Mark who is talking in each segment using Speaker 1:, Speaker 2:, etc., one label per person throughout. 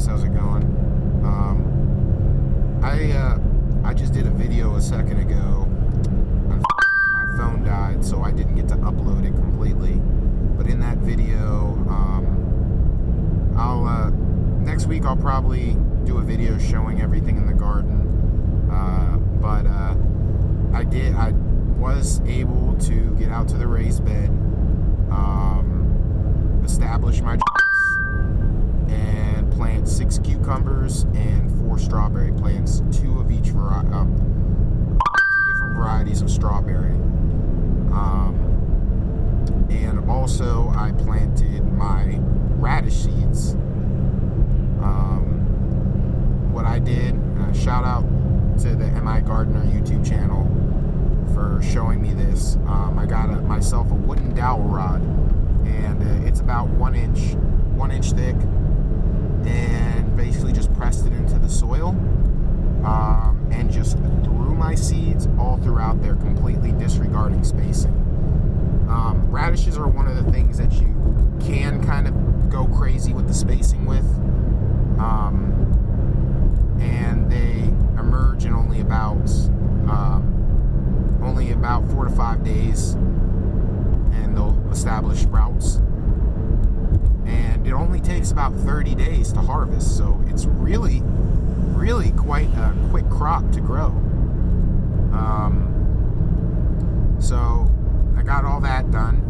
Speaker 1: guys, how's it going? I just did a video a second ago. Unfortunately, my phone died, so I didn't get to upload it completely. But in that video, next week I'll probably do a video showing everything in the garden. I was able to get out to the raised bed, establish my and plant 6 cucumbers and 4 strawberry plants, 2 of each variety, 2 different varieties of strawberry. And also I planted my radish seeds. What I did, shout out to the MI Gardener YouTube channel for showing me this. I got myself a wooden dowel rod, and it's about 1 inch thick, and basically just pressed it into the soil, and just threw my seeds all throughout there, completely disregarding spacing. Radishes are one of the things that you can kind of go crazy with the spacing with, and they emerge in only about 4 to 5 days, and they'll establish sprouts. And it only takes about 30 days to harvest, so it's really quite a quick crop to grow. So I got all that done,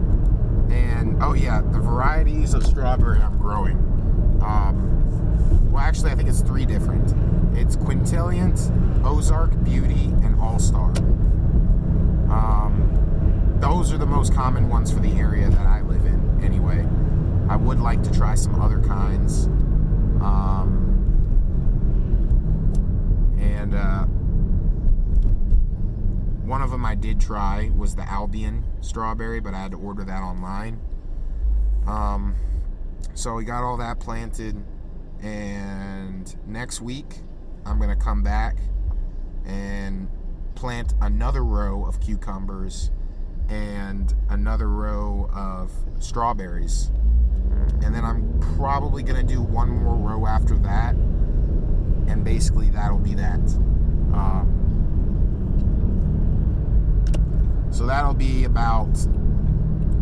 Speaker 1: and oh yeah, the varieties of strawberry I'm growing. Well, actually, I think it's 3 different. It's Quintillion, Ozark, Beauty, and All-Star. Those are the most common ones for the area that I live in, anyway. I would like to try some other kinds. One of them I did try was the Albion strawberry, but I had to order that online. So we got all that planted, and next week I'm going to come back and plant another row of cucumbers and another row of strawberries. And then I'm probably going to do one more row after that, and basically that'll be that. So that'll be about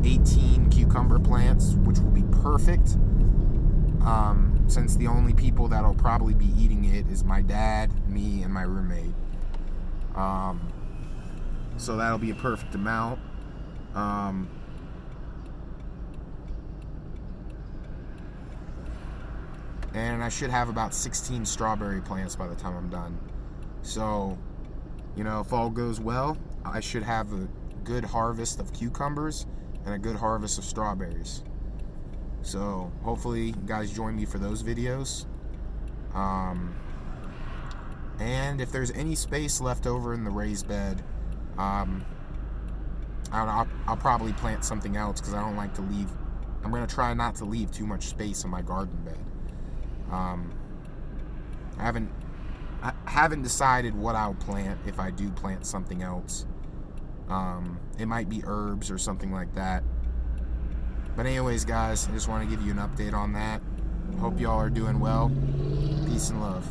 Speaker 1: 18 cucumber plants, which will be perfect, since the only people that'll probably be eating it is my dad, me, and my roommate. So that'll be a perfect amount. And I should have about 16 strawberry plants by the time I'm done. So, if all goes well, I should have a good harvest of cucumbers and a good harvest of strawberries. So hopefully you guys join me for those videos. And if there's any space left over in the raised bed, I'll probably plant something else, because I don't like to leave. I'm going to try not to leave too much space in my garden bed. I haven't decided what I'll plant if I do plant something else. It might be herbs or something like that. But anyways, guys, I just want to give you an update on that. Hope y'all are doing well. Peace and love.